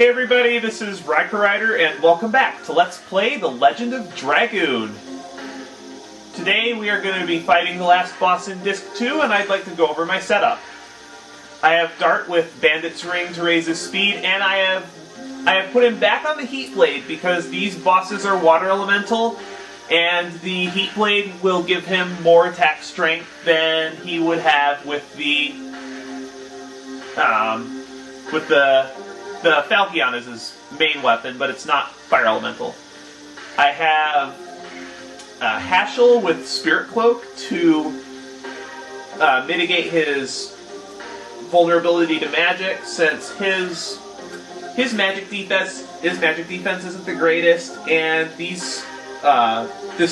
Hey everybody, this is Rider, and welcome back to Let's Play The Legend of Dragoon. Today we are going to be fighting the last boss in Disc 2, and I'd like to go over my setup. I have Dart with Bandit's Ring to raise his speed, and I have put him back on the Heat Blade because these bosses are water elemental, and the Heat Blade will give him more attack strength than he would have with the Falchion is his main weapon, but it's not fire elemental. I have Hashel with Spirit Cloak to mitigate his vulnerability to magic, since his magic defense isn't the greatest, and this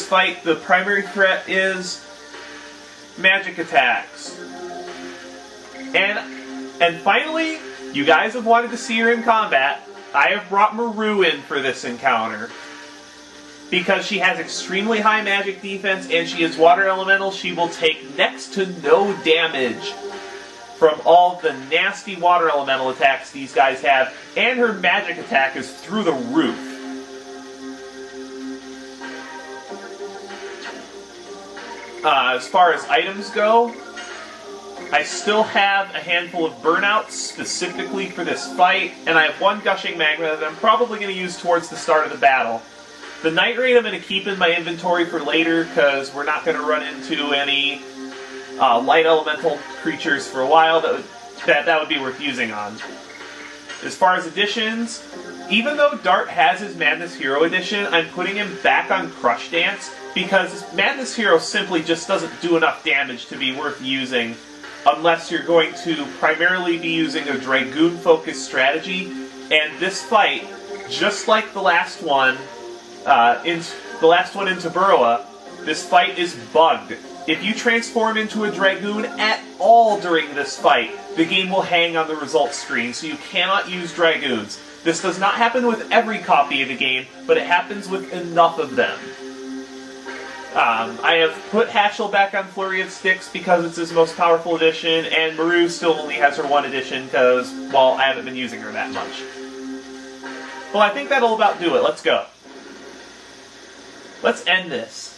fight, the primary threat is magic attacks. And finally, you guys have wanted to see her in combat. I have brought Maru in for this encounter. Because she has extremely high magic defense and she is water elemental, she will take next to no damage from all the nasty water elemental attacks these guys have, and her magic attack is through the roof. As far as items go, I still have a handful of burnouts specifically for this fight, and I have one gushing magma that I'm probably going to use towards the start of the battle. The Night Raid I'm going to keep in my inventory for later, because we're not going to run into any light elemental creatures for a while that would be worth using on. As far as additions, even though Dart has his Madness Hero edition, I'm putting him back on Crush Dance, because Madness Hero simply just doesn't do enough damage to be worth using unless you're going to primarily be using a Dragoon-focused strategy. And this fight, just like the last one in Taburua, this fight is bugged. If you transform into a Dragoon at all during this fight, the game will hang on the results screen, so you cannot use Dragoons. This does not happen with every copy of the game, but it happens with enough of them. I have put Hashel back on Flurry of Sticks because it's his most powerful edition, and Maru still only has her one edition because, well, I haven't been using her that much. Well, I think that'll about do it. Let's go. Let's end this.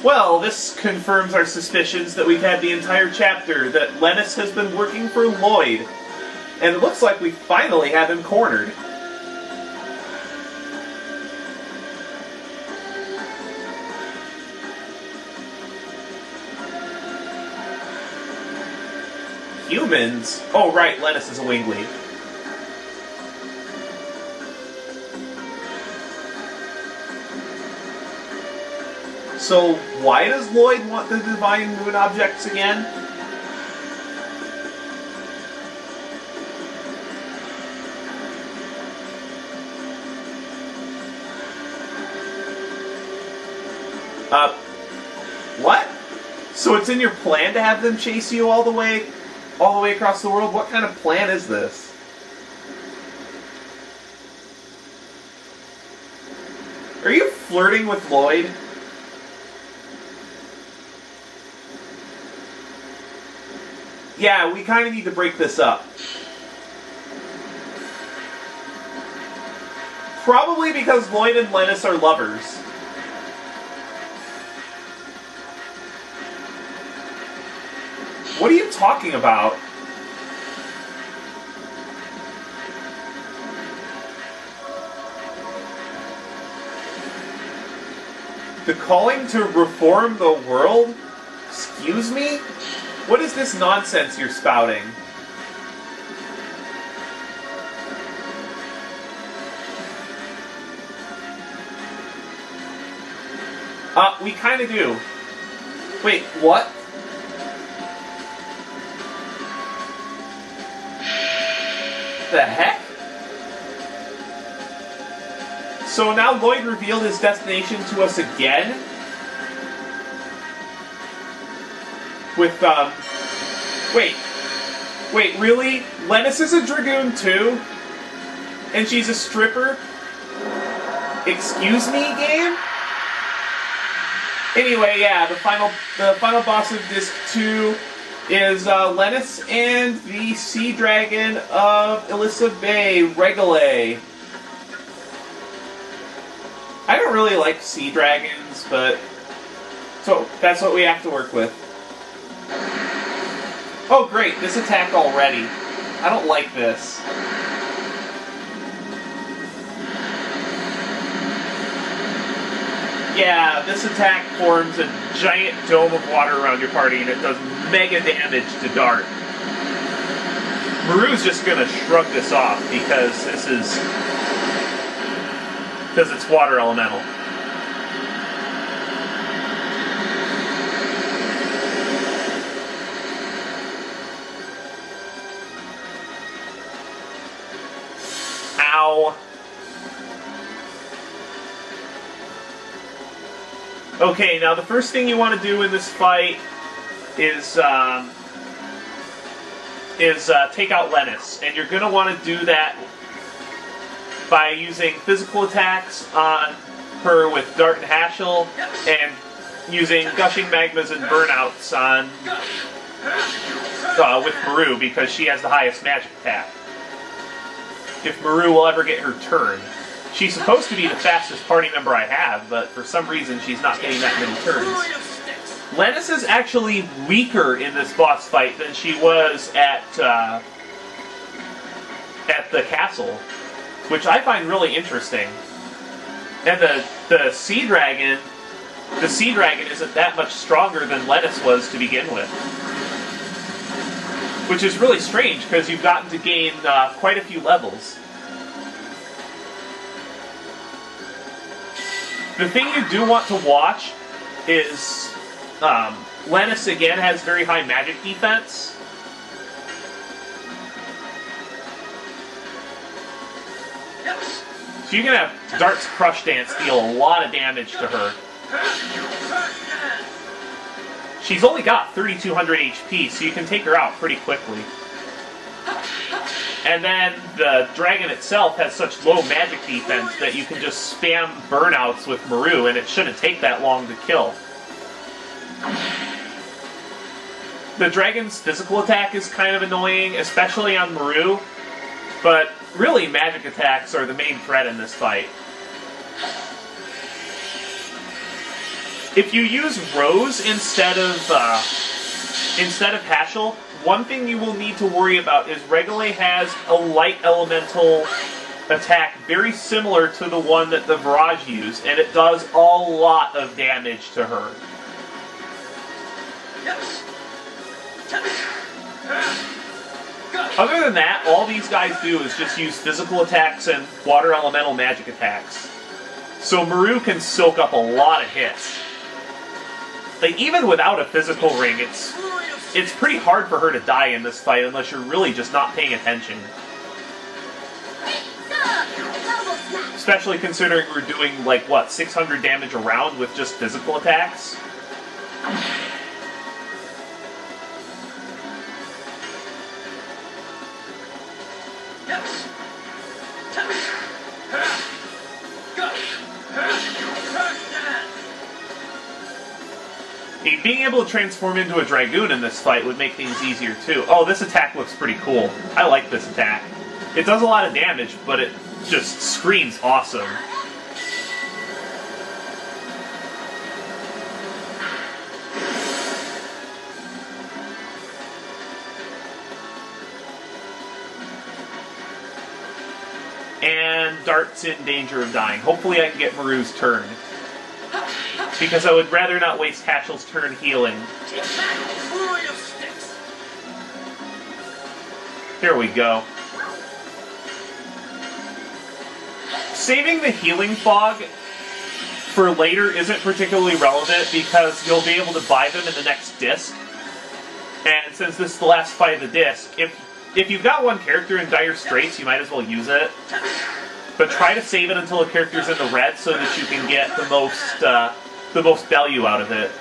Well, this confirms our suspicions that we've had the entire chapter, that Lennis has been working for Lloyd. And it looks like we finally have him cornered. Humans? Oh right, Lennis is a Wingleaf. So why does Lloyd want the Divine Moon objects again? What? So it's in your plan to have them chase you all the way across the world? What kind of plan is this? Are you flirting with Lloyd? Yeah, we kind of need to break this up. Probably because Lloyd and Lennis are lovers. What are you talking about? The calling to reform the world? Excuse me? What is this nonsense you're spouting? We kinda do. Wait, what? The heck? So now Lloyd revealed his destination to us again? With, Wait, really? Lennis is a Dragoon too? And she's a stripper? Excuse me, game? Anyway, yeah, the final boss of Disc 2 is Lennis and the Sea Dragon of Elissa Bay, Regale. I don't really like sea dragons, but so that's what we have to work with. Oh great, this attack already. I don't like this. Yeah, this attack forms a giant dome of water around your party and it does mega damage to Dart. Maru's just gonna shrug this off because it's water elemental. Ow. Okay, now the first thing you want to do in this fight is take out Lennis, and you're going to want to do that by using physical attacks on her with Dart and Hashel, and using Gushing Magmas and Burnouts on with Maru, because she has the highest magic attack. If Maru will ever get her turn. She's supposed to be the fastest party member I have, but for some reason she's not getting that many turns. Lennis is actually weaker in this boss fight than she was at the castle, which I find really interesting. And the Sea Dragon isn't that much stronger than Lennis was to begin with. Which is really strange, because you've gotten to gain quite a few levels. The thing you do want to watch is Lennis again has very high magic defense. So you can have Dart's Crush Dance deal a lot of damage to her. She's only got 3,200 HP, so you can take her out pretty quickly. And then the dragon itself has such low magic defense that you can just spam Burnouts with Maru, and it shouldn't take that long to kill. The dragon's physical attack is kind of annoying, especially on Maru, but really magic attacks are the main threat in this fight. If you use Rose instead of Hashel, one thing you will need to worry about is Regale has a light elemental attack very similar to the one that the Virage used, and it does a lot of damage to her. Other than that, all these guys do is just use physical attacks and water elemental magic attacks. So Maru can soak up a lot of hits. Like, even without a physical ring, it's pretty hard for her to die in this fight unless you're really just not paying attention. Especially considering we're doing, like, what, 600 damage a round with just physical attacks? Being able to transform into a Dragoon in this fight would make things easier too. Oh, this attack looks pretty cool. I like this attack. It does a lot of damage, but it just screams awesome. And Dart's in danger of dying. Hopefully I can get Maru's turn. Because I would rather not waste Hashel's turn healing. Here we go. Saving the healing fog for later isn't particularly relevant because you'll be able to buy them in the next disc. And since this is the last fight of the disc, if you've got one character in dire straits, you might as well use it. But try to save it until the character's in the red so that you can get the most value out of it.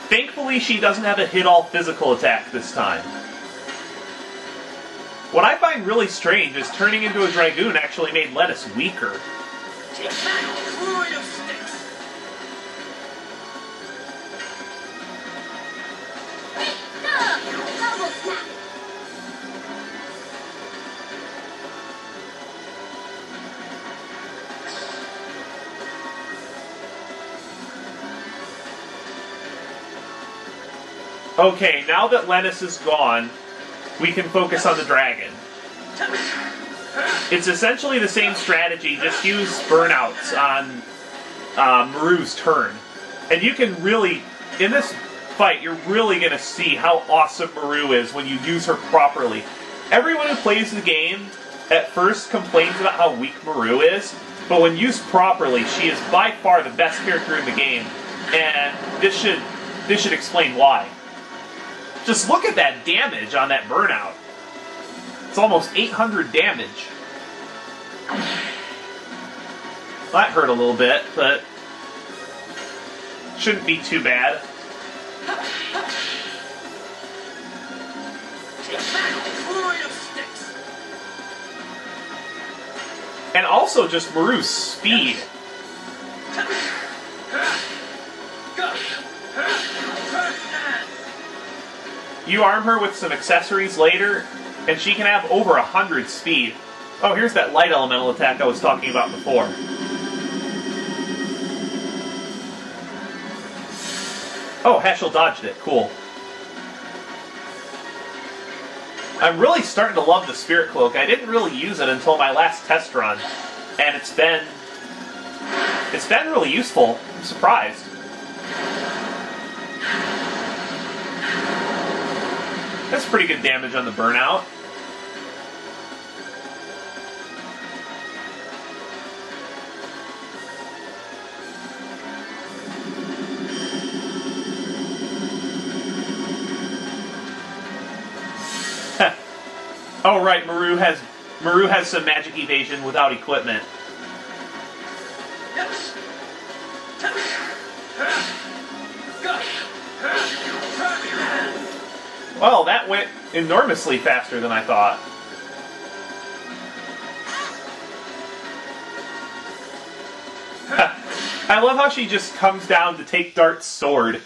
Thankfully, Unfortunately, she doesn't have a hit-all physical attack this time. What I find really strange is turning into a Dragoon actually made Lettuce weaker. Okay, now that Lettuce is gone, we can focus on the dragon. It's essentially the same strategy, just use burnouts on Maru's turn. And you can really, in this fight, you're really going to see how awesome Maru is when you use her properly. Everyone who plays the game at first complains about how weak Maru is, but when used properly, she is by far the best character in the game, and this should explain why. Just look at that damage on that burnout. It's almost 800 damage. That hurt a little bit, but shouldn't be too bad. And also just Maru's speed. You arm her with some accessories later, and she can have over 100 speed. Oh, here's that light elemental attack I was talking about before. Oh, Heschel dodged it. Cool. I'm really starting to love the Spirit Cloak. I didn't really use it until my last test run, and it's been really useful. I'm surprised. That's pretty good damage on the burnout. Oh right, Maru has some magic evasion without equipment. Well, that went enormously faster than I thought. I love how she just comes down to take Dart's sword.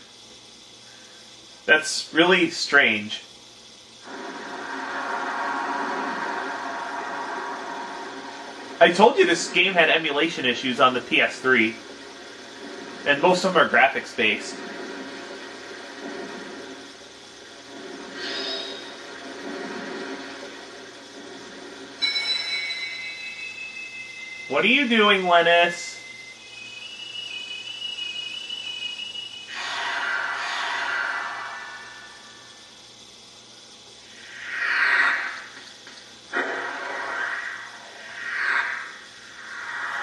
That's really strange. I told you this game had emulation issues on the PS3. And most of them are graphics based. What are you doing, Lennis?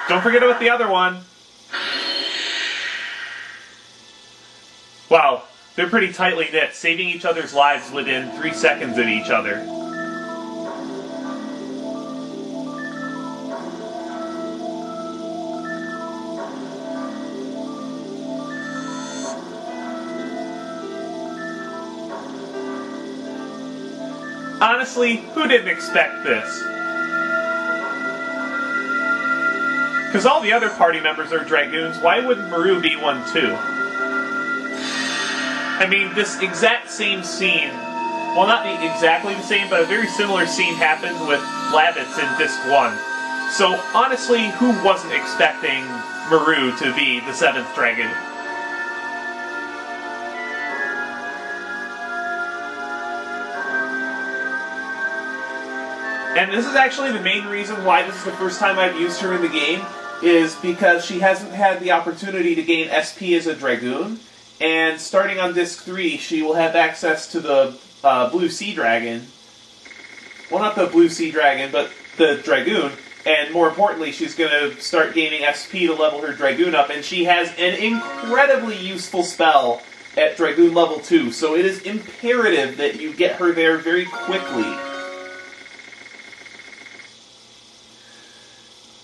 Don't forget about the other one. Wow, they're pretty tightly knit, saving each other's lives within 3 seconds of each other. Honestly, who didn't expect this? Because all the other party members are Dragoons, why wouldn't Maru be one too? I mean, this exact same scene, well not exactly the same, but a very similar scene happened with Labbits in Disc 1. So honestly, who wasn't expecting Maru to be the 7th Dragoon? And this is actually the main reason why this is the first time I've used her in the game, is because she hasn't had the opportunity to gain SP as a Dragoon, and starting on Disc 3, she will have access to the Blue Sea Dragon. Well, not the Blue Sea Dragon, but the Dragoon, and more importantly, she's going to start gaining SP to level her Dragoon up, and she has an incredibly useful spell at Dragoon level 2, so it is imperative that you get her there very quickly.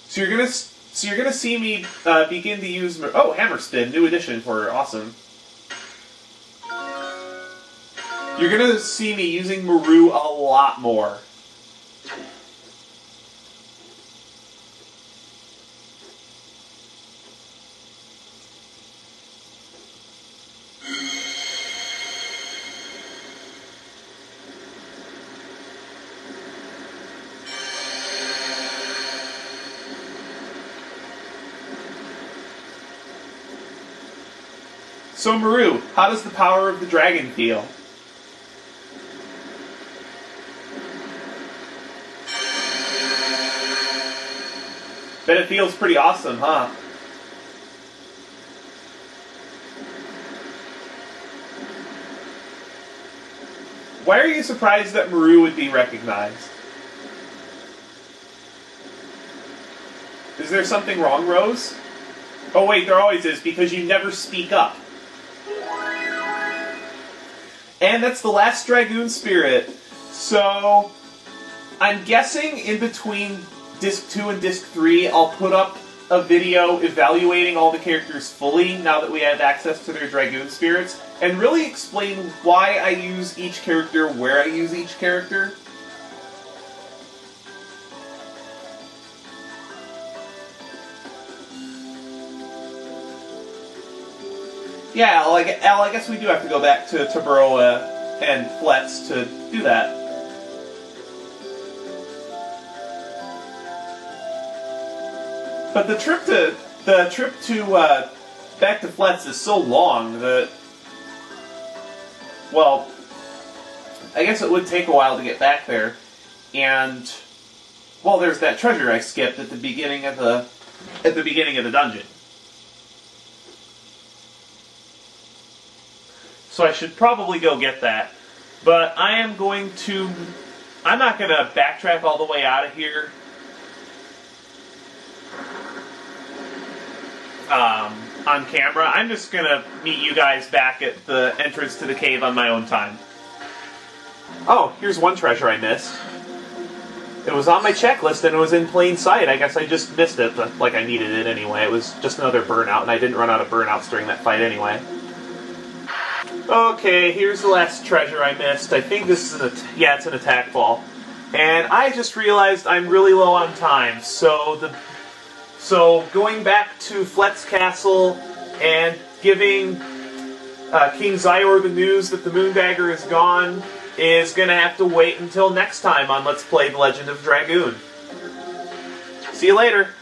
So you're gonna see me begin to use... Oh, Hammer Spin, new addition for her. Awesome. You're gonna see me using Maru a lot more. So Maru, how does the power of the dragon feel? Bet it feels pretty awesome, huh? Why are you surprised that Maru would be recognized? Is there something wrong, Rose? Oh wait, there always is, because you never speak up. And that's the last Dragoon spirit. So, I'm guessing in between Disc 2 and Disc 3, I'll put up a video evaluating all the characters fully, now that we have access to their Dragoon spirits, and really explain why I use each character, where I use each character. Yeah, Al, I guess we do have to go back to Tabaroa and Fletz to do that. But the trip to back to Fletz is so long that, well, I guess it would take a while to get back there. And, well, there's that treasure I skipped at the beginning of the dungeon. So I should probably go get that. But I'm not going to backtrack all the way out of here. On camera. I'm just going to meet you guys back at the entrance to the cave on my own time. Oh, here's one treasure I missed. It was on my checklist and it was in plain sight. I guess I just missed it, but like I needed it anyway. It was just another burnout, and I didn't run out of burnouts during that fight anyway. Okay, here's the last treasure I missed. I think this is it's an attack ball. And I just realized I'm really low on time, so going back to Fletz Castle and giving King Zyor the news that the Moondagger is gone is gonna have to wait until next time on Let's Play The Legend of Dragoon. See you later!